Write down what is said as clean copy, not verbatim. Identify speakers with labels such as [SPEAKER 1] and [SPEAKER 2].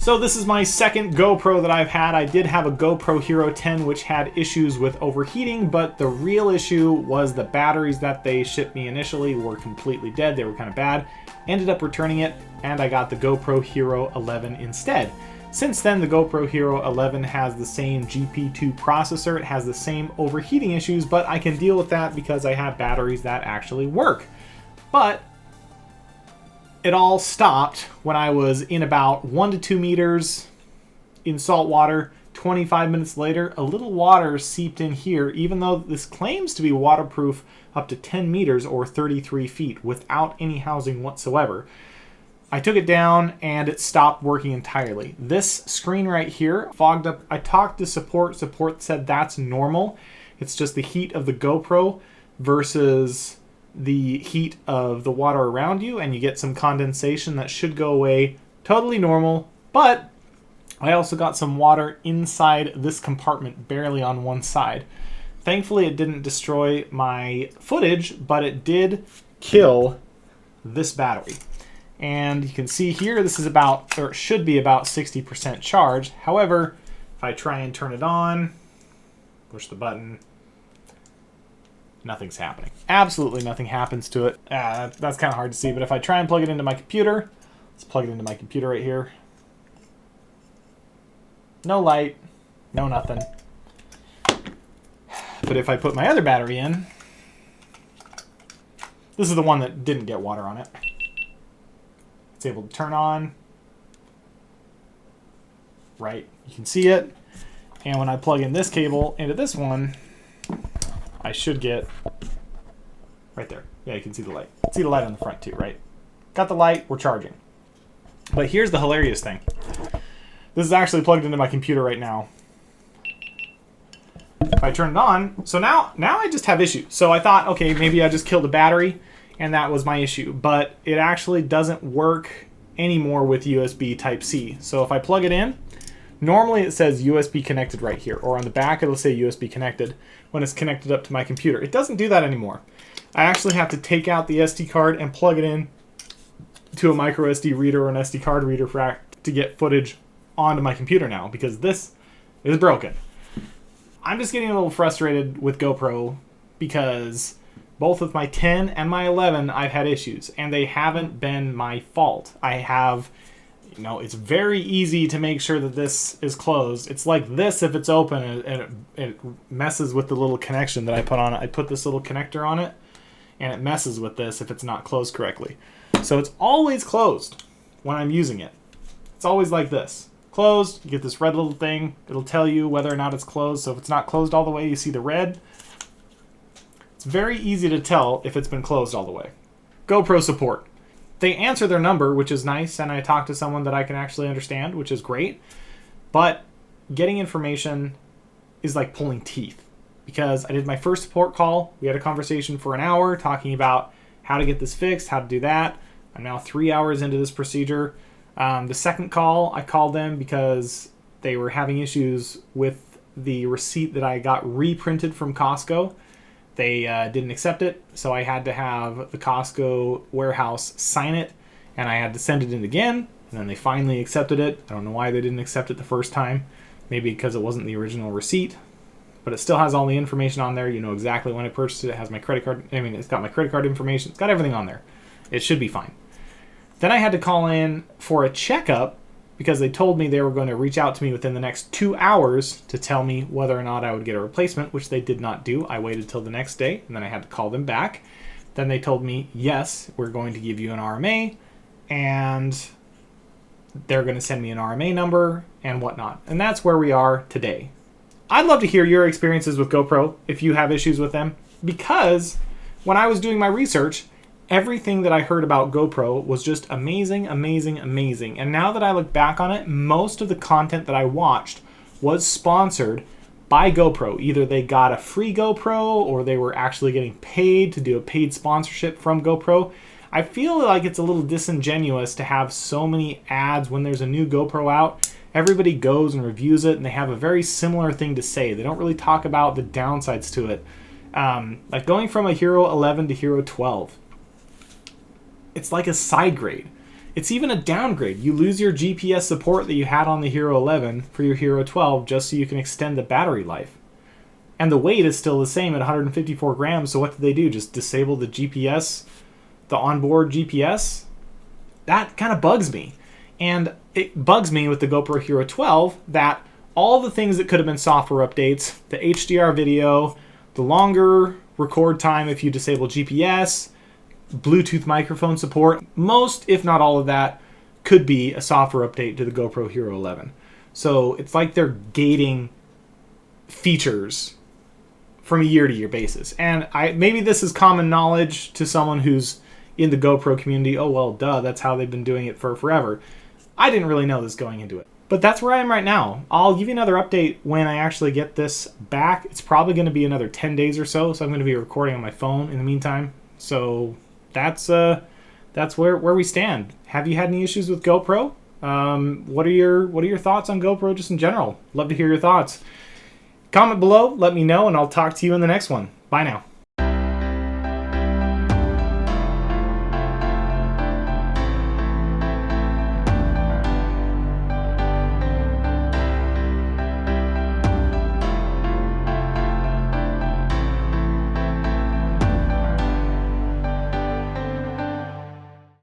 [SPEAKER 1] So this is my second GoPro that I've had. I did have a GoPro Hero 10 which had issues with overheating, but the real issue was the batteries that they shipped me initially were completely dead. They were kind of bad. Ended up returning it, and I got the GoPro Hero 11 instead. Since then, the GoPro Hero 11 has the same GP2 processor. It has the same overheating issues, but I can deal with that because I have batteries that actually work. But it all stopped when I was in about 1 to 2 meters in salt water. 25 minutes later, a little water seeped in here, even though this claims to be waterproof up to 10 meters or 33 feet without any housing whatsoever. I took it down and it stopped working entirely. This screen right here fogged up. I talked to support. Support said that's normal. It's just the heat of the GoPro versus the heat of the water around you, and you get some condensation that should go away. Totally normal, but I also got some water inside this compartment, barely on one side. Thankfully, it didn't destroy my footage, but it did kill this battery. And you can see here, this is about, or it should be about 60% charged. However, if I try and turn it on, push the button, nothing's happening. Absolutely nothing happens to it. That's kind of hard to see, but if I try and plug it into my computer, let's plug it into my computer right here. No light, no nothing. But if I put my other battery in, this is the one that didn't get water on it. It's able to turn on. Right, you can see it. And when I plug in this cable into this one, I should get right there. Yeah, you can see the light. See the light on the front too, right? Got the light, we're charging. But here's the hilarious thing. This is actually plugged into my computer right now. If I turn it on, so now I just have issues. So I thought, okay, maybe I just killed a battery and that was my issue. But it actually doesn't work anymore with USB Type-C. So if I plug it in, normally it says USB connected right here, or on the back it'll say USB connected when it's connected up to my computer. It doesn't do that anymore. I actually have to take out the SD card and plug it in to a micro SD reader or an SD card reader to get footage onto my computer now, because this is broken. I'm just getting a little frustrated with GoPro because both with my 10 and my 11 I've had issues, and they haven't been my fault. I have, it's very easy to make sure that this is closed. It's like this if it's open and it messes with the little connection that I put on it. I put this little connector on it and it messes with this if it's not closed correctly. So it's always closed when I'm using it. It's always like this. Closed, you get this red little thing. It'll tell you whether or not it's closed. So if it's not closed all the way, you see the red. It's very easy to tell if it's been closed all the way. GoPro support. They answer their number, which is nice, and I talk to someone that I can actually understand, which is great. But getting information is like pulling teeth, because I did my first support call. We had a conversation for an hour talking about how to get this fixed, how to do that. I'm now 3 hours into this procedure. The second call, I called them because they were having issues with the receipt that I got reprinted from Costco. They didn't accept it, so I had to have the Costco warehouse sign it, and I had to send it in again, and then they finally accepted it. I don't know why they didn't accept it the first time. Maybe because it wasn't the original receipt, but it still has all the information on there. You know exactly when I purchased it. It has my credit card. It's got my credit card information. It's got everything on there. It should be fine. Then I had to call in for a checkup because they told me they were going to reach out to me within the next 2 hours to tell me whether or not I would get a replacement, which they did not do. I waited till the next day, and then I had to call them back. Then they told me, yes, we're going to give you an RMA, and they're going to send me an RMA number and whatnot. And that's where we are today. I'd love to hear your experiences with GoPro if you have issues with them, because when I was doing my research, everything that I heard about GoPro was just amazing, amazing, amazing. And now that I look back on it, most of the content that I watched was sponsored by GoPro. Either they got a free GoPro or they were actually getting paid to do a paid sponsorship from GoPro. I feel like it's a little disingenuous to have so many ads when there's a new GoPro out. Everybody goes and reviews it, and they have a very similar thing to say. They don't really talk about the downsides to it. Like going from a Hero 11 to Hero 12. It's like a side grade. It's even a downgrade. You lose your GPS support that you had on the Hero 11 for your Hero 12 just so you can extend the battery life. And the weight is still the same at 154 grams, so what did they do? Just disable the GPS, the onboard GPS? That kind of bugs me. And it bugs me with the GoPro Hero 12 that all the things that could have been software updates, the HDR video, the longer record time if you disable GPS, Bluetooth microphone support, most, if not all of that, could be a software update to the GoPro Hero 11. So it's like they're gating features from a year-to-year basis. And maybe this is common knowledge to someone who's in the GoPro community. Oh, well, duh, that's how they've been doing it for forever. I didn't really know this going into it. But that's where I am right now. I'll give you another update when I actually get this back. It's probably going to be another 10 days or so, so I'm going to be recording on my phone in the meantime. So that's where we stand. Have you had any issues with GoPro? What are your thoughts on GoPro just in general? Love to hear your thoughts. Comment below, let me know, and I'll talk to you in the next one. Bye now.